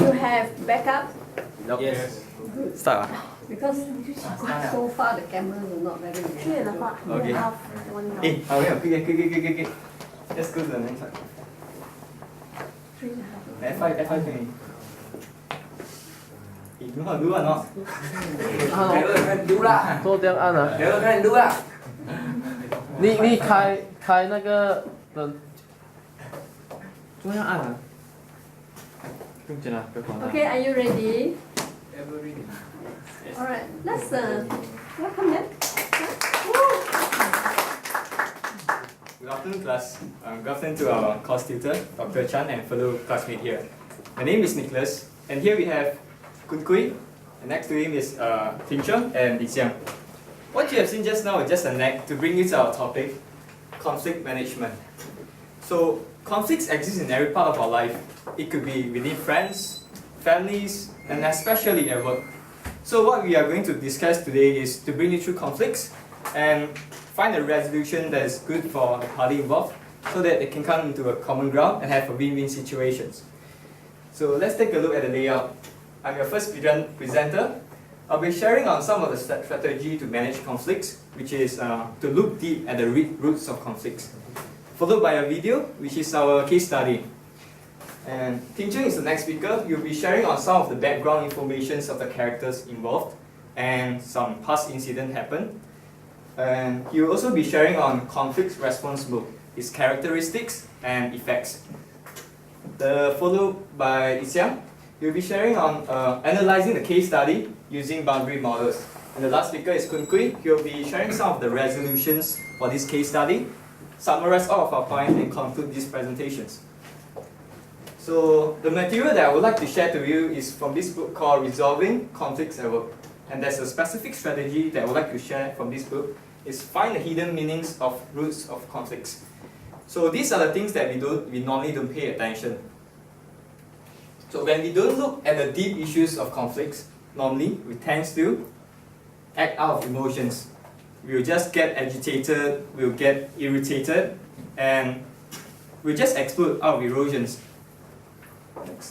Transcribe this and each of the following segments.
you have backup? Nope. Yes. Start. Because so far the cameras are not very good. Okay. Hey, quick. Let's go to the next one. F5 可以。你很好读啊喏。读啦。都这样按啊。读啊。你开那个灯。这样按啊。不用紧啦，不要管它。 Okay, are you ready? Every. Alright, let's welcome them. Good afternoon, class. Good afternoon to our course tutor, Dr. Chan, and fellow classmate here. My name is Nicholas, and here we have Kwee, and next to him is Ting and Xiang. What you have seen just now is just a knack to bring you to our topic, conflict management. So, conflicts exist in every part of our life. It could be within friends, families, and especially at work. So what we are going to discuss today is to bring you through conflicts and find a resolution that is good for the party involved so that they can come into a common ground and have a win-win situations. So let's take a look at the layout. I'm your first presenter. I'll be sharing on some of the strategy to manage conflicts, which is to look deep at the roots of conflicts. Followed by a video, which is our case study. And Ting is the next speaker. You'll be sharing on some of the background information of the characters involved and some past incident happened. And he'll also be sharing on conflict response mode, its characteristics and effects. Followed by Xiang, you'll be sharing on analyzing the case study using boundary models. And the last speaker is Kwee. He'll be sharing some of the resolutions for this case study, summarize all of our points and conclude these presentations. So the material that I would like to share to you is from this book called Resolving Conflicts at Work. And there's a specific strategy that I would like to share from this book is find the hidden meanings of roots of conflicts. So these are the things that we normally don't pay attention. So when we don't look at the deep issues of conflicts, normally we tend to act out of emotions. We'll just get agitated, we'll get irritated, and we'll just explode out of erosions.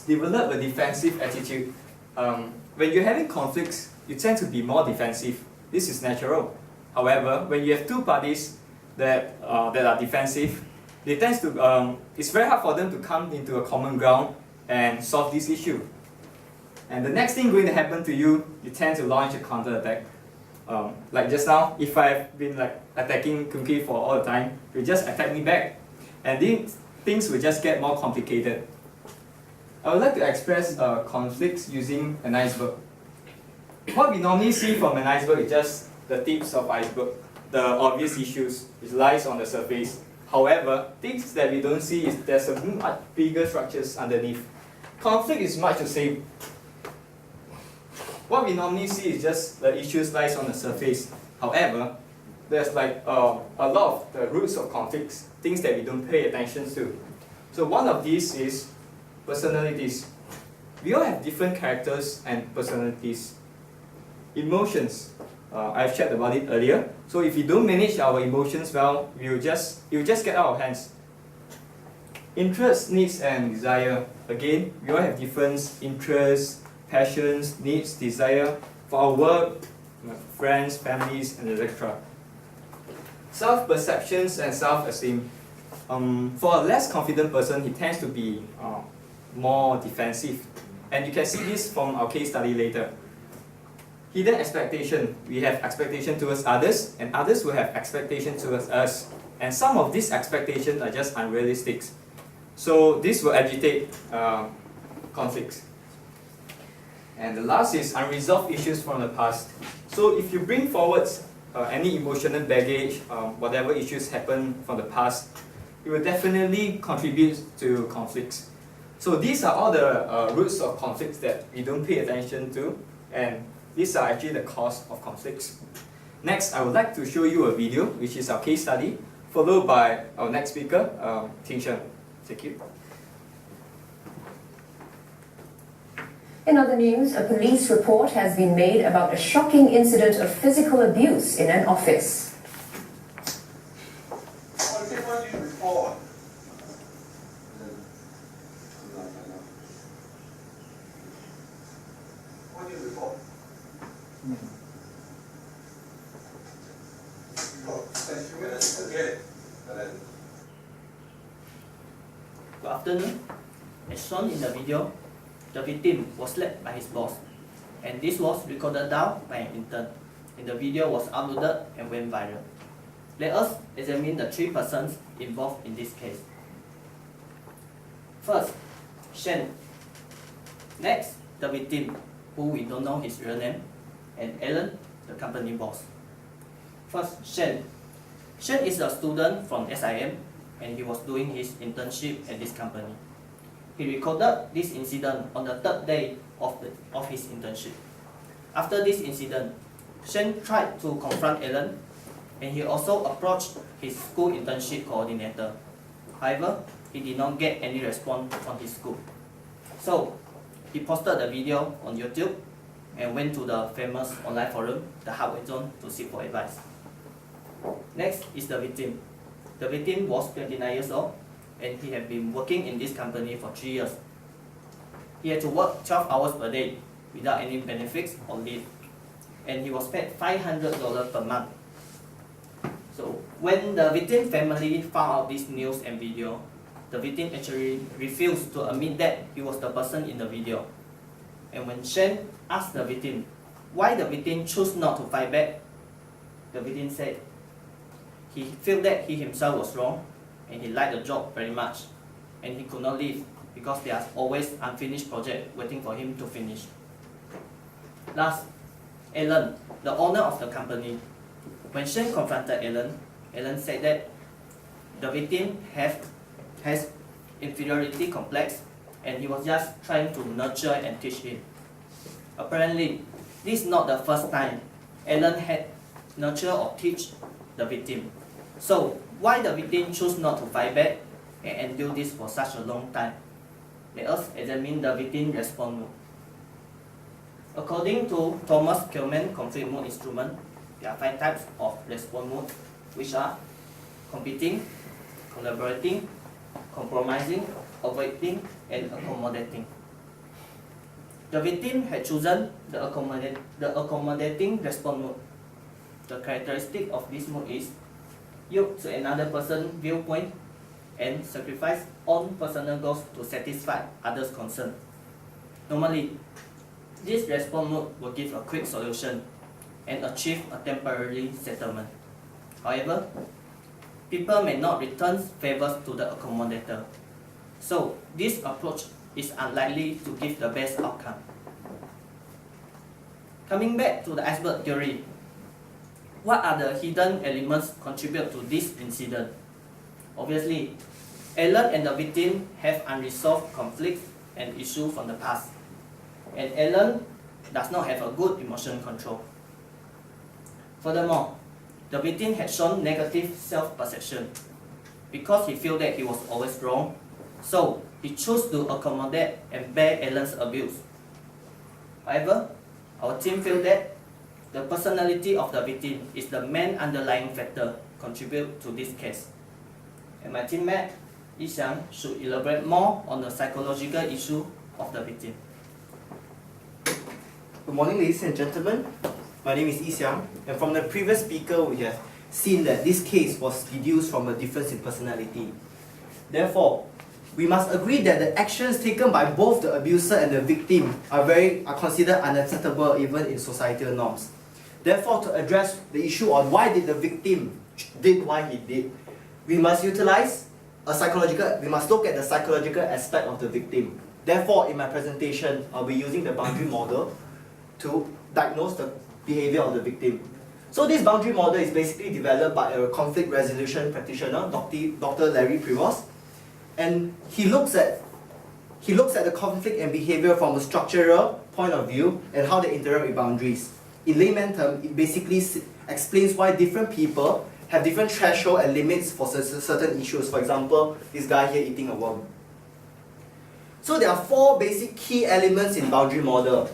Develop a defensive attitude. When you're having conflicts, you tend to be more defensive. This is natural. However, when you have two parties that are defensive, it's very hard for them to come into a common ground and solve this issue. And the next thing going to happen to you, you tend to launch a counter-attack. Like just now, if I've been attacking Kwee for all the time, you just attack me back. And then things will just get more complicated. I would like to express conflicts using an iceberg. What we normally see from an iceberg is just the tips of iceberg, the obvious issues, which lies on the surface. However, things that we don't see is there's a much bigger structures underneath. Conflict is much the same. What we normally see is just the issues lies on the surface. However, there's a lot of the roots of conflicts, things that we don't pay attention to. So one of these is personalities. We all have different characters and personalities. Emotions. I've chatted about it earlier. So if we don't manage our emotions well, it will just get out of hands. Interests, needs, and desire. Again, we all have different interests, passions, needs, desire for our work, friends, families, and etc. Self-perceptions and self-esteem. For a less confident person, he tends to be more defensive. And you can see this from our case study later. Hidden expectation. We have expectation towards others, and others will have expectation towards us. And some of these expectations are just unrealistic. So this will agitate conflicts. And the last is unresolved issues from the past. So if you bring forward any emotional baggage, whatever issues happened from the past, it will definitely contribute to conflicts. So these are all the roots of conflicts that we don't pay attention to, and these are actually the cause of conflicts. Next, I would like to show you a video, which is our case study, followed by our next speaker, Ting. Thank you. In other news, a police report has been made about a shocking incident of physical abuse in an office. Good afternoon. As shown in the video, the victim was slapped by his boss, and this was recorded down by an intern, and the video was uploaded and went viral. Let us examine the three persons involved in this case. First, Sheng. Next, the victim, who we don't know his real name, and Alan, the company boss. First, Sheng. Sheng is a student from SIM, and he was doing his internship at this company. He recorded this incident on the third day of his internship. After this incident, Sheng tried to confront Alan, and he also approached his school internship coordinator. However, he did not get any response from his school. So, he posted the video on YouTube and went to the famous online forum, the Hardware Zone, to seek for advice. Next is the victim. The victim was 29 years old, and he had been working in this company for 3 years. He had to work 12 hours per day without any benefits or leave, and he was paid $500 per month. So when the victim family found out this news and video, the victim actually refused to admit that he was the person in the video. And when Sheng asked the victim why the victim chose not to fight back, the victim said he felt that he himself was wrong, and he liked the job very much, and he could not leave because there are always unfinished projects waiting for him to finish. Last, Alan, the owner of the company. When Sheng confronted Alan said that the victim has inferiority complex, and he was just trying to nurture and teach him. Apparently, this is not the first time Alan had nurture or teach the victim. So, why the victim chose not to fight back and endure this for such a long time? Let us examine the victim response mode. According to Thomas Kelman conflict mode instrument, there are 5 types of response mode, which are competing, collaborating, compromising, avoiding, and accommodating. The victim had chosen the accommodating response mode. The characteristic of this mode is yield to another person's viewpoint and sacrifice own personal goals to satisfy others' concern. Normally, this response mode will give a quick solution and achieve a temporary settlement. However, people may not return favors to the accommodator. So, this approach is unlikely to give the best outcome. Coming back to the iceberg theory, what are the hidden elements contribute to this incident? Obviously, Alan and the victim have unresolved conflicts and issues from the past, and Alan does not have a good emotion control. Furthermore, the victim had shown negative self-perception because he felt that he was always wrong, so he chose to accommodate and bear Alan's abuse. However, our team felt that the personality of the victim is the main underlying factor contribute to this case. And my teammate, Xiang, should elaborate more on the psychological issue of the victim. Good morning, ladies and gentlemen. My name is Xiang, and from the previous speaker, we have seen that this case was deduced from a difference in personality. Therefore, we must agree that the actions taken by both the abuser and the victim are considered unacceptable even in societal norms. Therefore, to address the issue on why did the victim did what he did, we must look at the psychological aspect of the victim. Therefore, in my presentation, I'll be using the boundary model to diagnose the behavior of the victim. So this boundary model is basically developed by a conflict resolution practitioner, Dr. Larry Prevost, and he looks at the conflict and behavior from a structural point of view and how they interact with boundaries. In layman terms, it basically explains why different people have different threshold and limits for certain issues. For example, this guy here eating a worm. So there are 4 basic key elements in boundary model.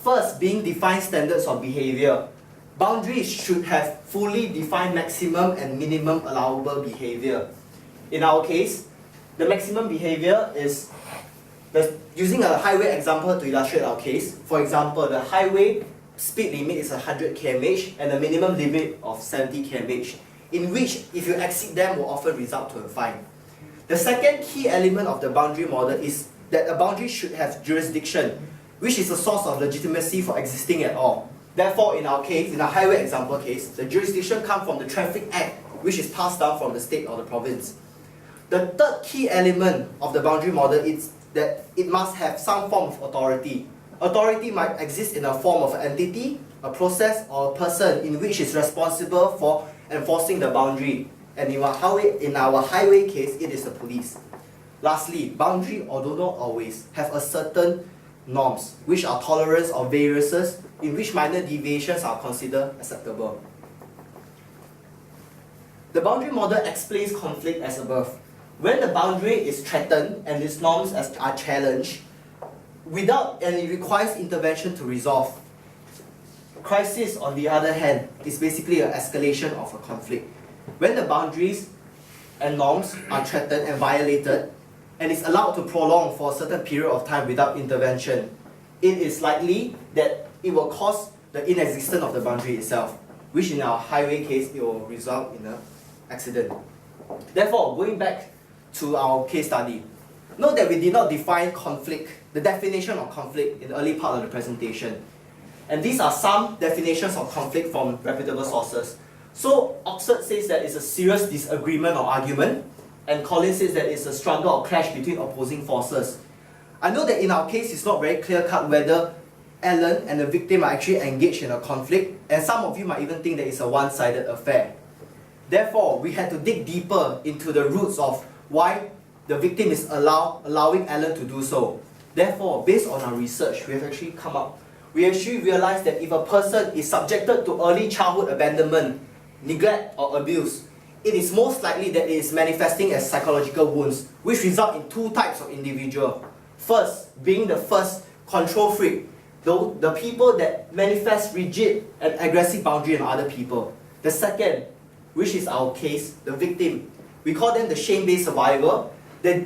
First, being defined standards of behavior. Boundaries should have fully defined maximum and minimum allowable behavior. In our case, the maximum behavior is Using a highway example to illustrate our case, for example, the highway speed limit is 100 km/h and the minimum limit of 70 km/h, in which if you exceed them will often result to a fine. The second key element of the boundary model is that a boundary should have jurisdiction, which is a source of legitimacy for existing at all. Therefore, in our case, in our highway example case, the jurisdiction comes from the Traffic Act, which is passed down from the state or the province. The third key element of the boundary model is that it must have some form of authority. Authority might exist in a form of an entity, a process, or a person in which is responsible for enforcing the boundary. And in our highway case, it is the police. Lastly, boundary, although not always, have a certain norms, which are tolerance of variances, in which minor deviations are considered acceptable. The boundary model explains conflict as above. When the boundary is threatened and its norms are challenged, and it requires intervention to resolve. Crisis, on the other hand, is basically an escalation of a conflict. When the boundaries and norms are threatened and violated, and is allowed to prolong for a certain period of time without intervention, it is likely that it will cause the inexistence of the boundary itself, which in our highway case, it will result in an accident. Therefore, going back to our case study, note that we did not define conflict, the definition of conflict, in the early part of the presentation. And these are some definitions of conflict from reputable sources. So, Oxford says that it's a serious disagreement or argument, and Collins says that it's a struggle or clash between opposing forces. I know that in our case, it's not very clear-cut whether Alan and the victim are actually engaged in a conflict, and some of you might even think that it's a one-sided affair. Therefore, we had to dig deeper into the roots of why the victim is allowing Alan to do so. Therefore, based on our research, we actually realized that if a person is subjected to early childhood abandonment, neglect or abuse, it is most likely that it is manifesting as psychological wounds, which result in two types of individual. First, being the first control freak, the people that manifest rigid and aggressive boundary on other people. The second, which is our case, the victim. We call them the shame-based survivor. They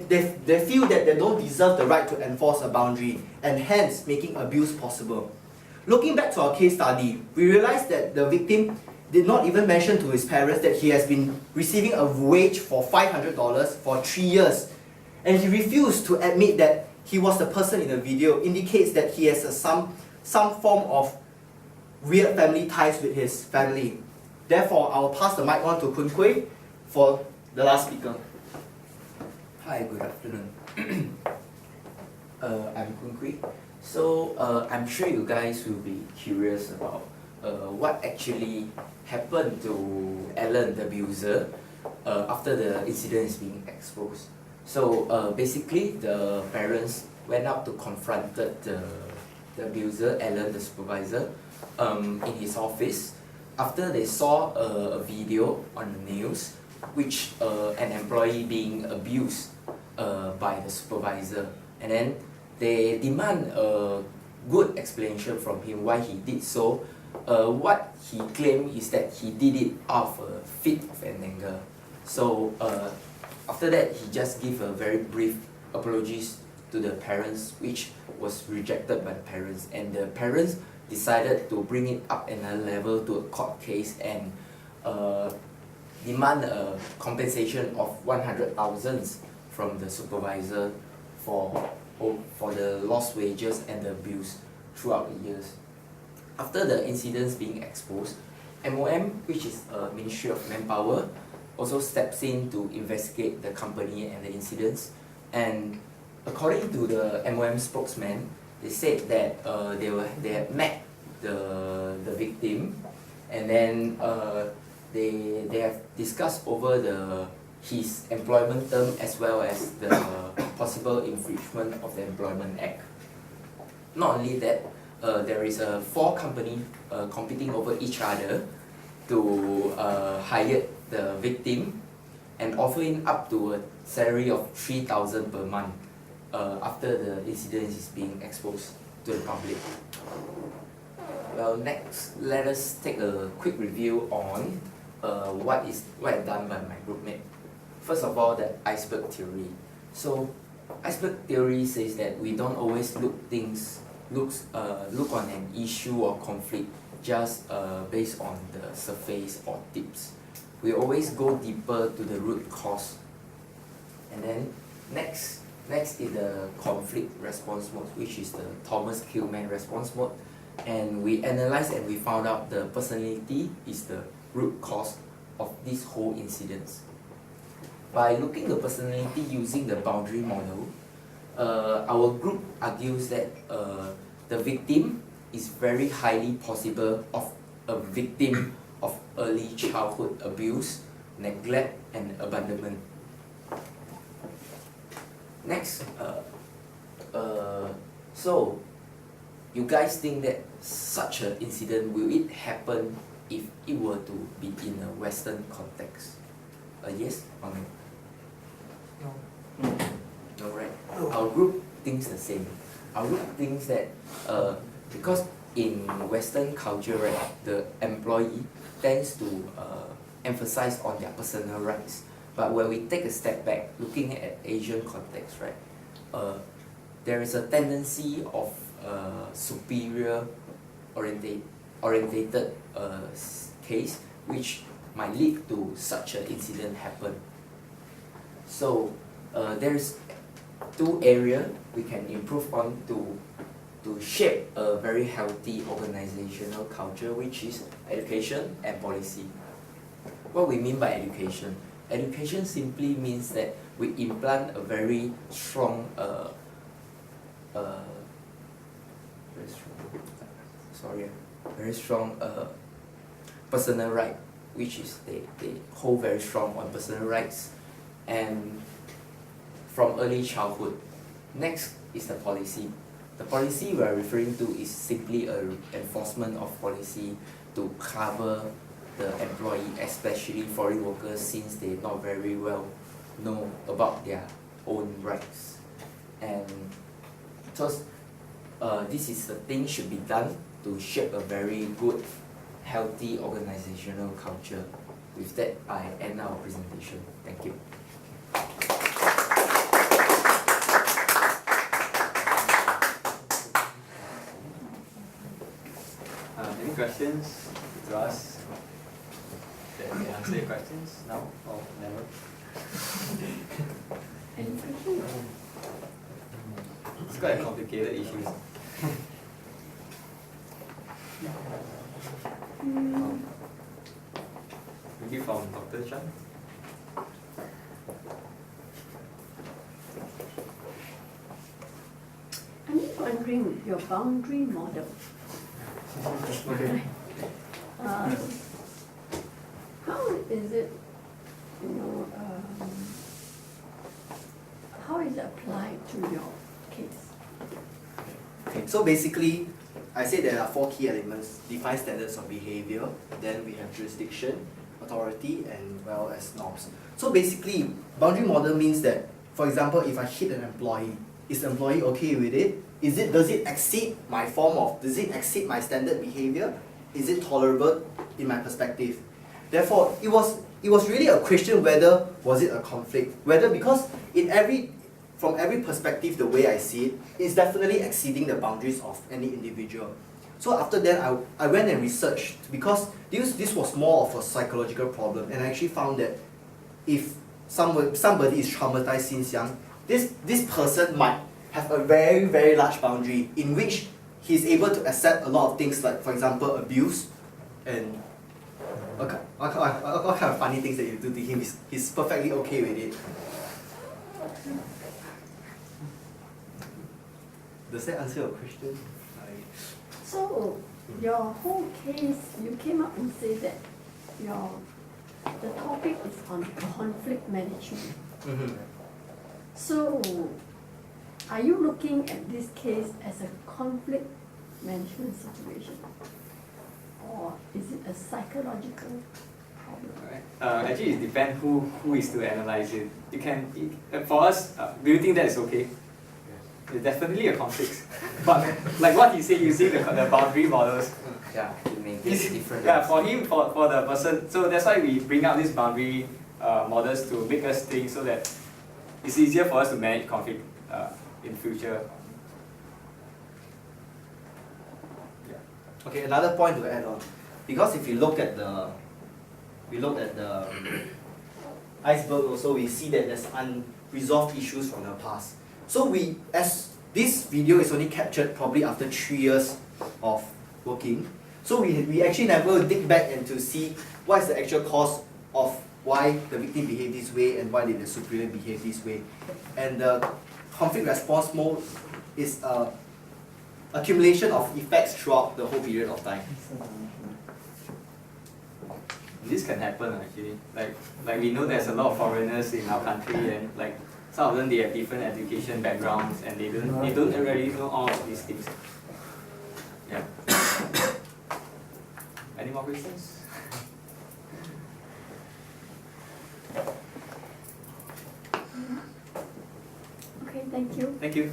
feel that they don't deserve the right to enforce a boundary, and hence making abuse possible. Looking back to our case study, we realized that the victim did not even mention to his parents that he has been receiving a wage for $500 for 3 years. And he refused to admit that he was the person in the video, indicates that he has some form of weird family ties with his family. Therefore, I will pass the mic on to Kwee for the last speaker. Hi, good afternoon. I'm Kwee. So I'm sure you guys will be curious about what actually happened to Alan, the abuser, after the incident is being exposed. So basically, the parents went up to confront the abuser, Alan, the supervisor, in his office after they saw a video on the news which an employee being abused by the supervisor, and then they demand a good explanation from him why he did so. What he claimed is that he did it out of a fit of anger. So after that, he just gave a very brief apologies to the parents, which was rejected by the parents, and the parents decided to bring it up another level to a court case and demand a compensation of 100,000 from the supervisor for the lost wages and the abuse throughout the years. After the incidents being exposed, MOM, which is a Ministry of Manpower, also steps in to investigate the company and the incidents. And according to the MOM spokesman, they said that they had met the victim, and then they have discussed over his employment term as well as the possible infringement of the Employment Act. Not only that, there is 4 companies competing over each other to hire the victim and offering up to a salary of 3,000 per month after the incident is being exposed to the public. Well, next, let us take a quick review on what is done by my groupmate. First of all, the iceberg theory. So Iceberg theory says that we don't always look on an issue or conflict just based on the surface or tips. We always go deeper to the root cause. And then next is the conflict response mode, which is the Thomas Kilmann response mode. And we analyzed and we found out the personality is the root cause of this whole incident. By looking the personality using the boundary model, our group argues that the victim is very highly possible of a victim of early childhood abuse, neglect and abandonment. Next, so you guys think that such an incident, will it happen if it were to be in a Western context? Yes or no? No. No, right? Our group thinks the same. Our group thinks that because in Western culture, right, the employee tends to emphasize on their personal rights. But when we take a step back, looking at Asian context, right, there is a tendency of superior orientated case which might lead to such an incident happen. So there's two areas we can improve on to shape a very healthy organizational culture, which is education and policy. What we mean by education? Education simply means that we implant a very strong personal right, which is they hold very strong on personal rights and from early childhood. Next is the policy. The policy we are referring to is simply an enforcement of policy to cover the employee, especially foreign workers, since they not very well know about their own rights. And so this is the thing should be done to shape a very good, healthy organizational culture. With that, I end our presentation. Thank you. Any questions to ask? Can you answer your questions now or never? It's quite a complicated issue. Maybe from Dr. Chan? I'm wondering your boundary model. Okay. How is it, how is it applied to your case? Okay, so basically, I say there are 4 key elements: define standards of behavior, then we have jurisdiction, authority, and well as norms. So basically, boundary model means that, for example, if I hit an employee, is the employee okay with it? Does it exceed my does it exceed my standard behavior? Is it tolerable in my perspective? Therefore, it was really a question whether was it a conflict, whether, because from every perspective, the way I see it, it's definitely exceeding the boundaries of any individual. So after that, I went and researched, because this was more of a psychological problem, and I actually found that if somebody is traumatized since young, this person might have a very, very large boundary in which he's able to accept a lot of things, like, for example, abuse and what kind of funny things that you do to him. He's perfectly okay with it. Does that answer your question? So your whole case, you came up and said that the topic is on conflict management. Mm-hmm. So are you looking at this case as a conflict management situation, or is it a psychological problem? Alright. Actually, it depends who is to analyze it. For us, do you think that is okay? It's definitely a conflict. But like what he said, using the boundary models. Yeah, it may be different. Yeah, for him, for the person. So that's why we bring out these boundary models to make us think, so that it's easier for us to manage conflict. in future. Okay, another point to add on, because if you look at the iceberg also, we see that there's unresolved issues from the past. So as this video is only captured probably after 3 years of working, so we actually never dig back and to see what is the actual cause of why the victim behaved this way and why did the superior behave this way. And the conflict response mode is a accumulation of effects throughout the whole period of time. This can happen actually. Like we know there's a lot of foreigners in our country, and like some of them they have different education backgrounds and they don't really know all of these things. Yeah. Any more questions? Okay, thank you. Thank you.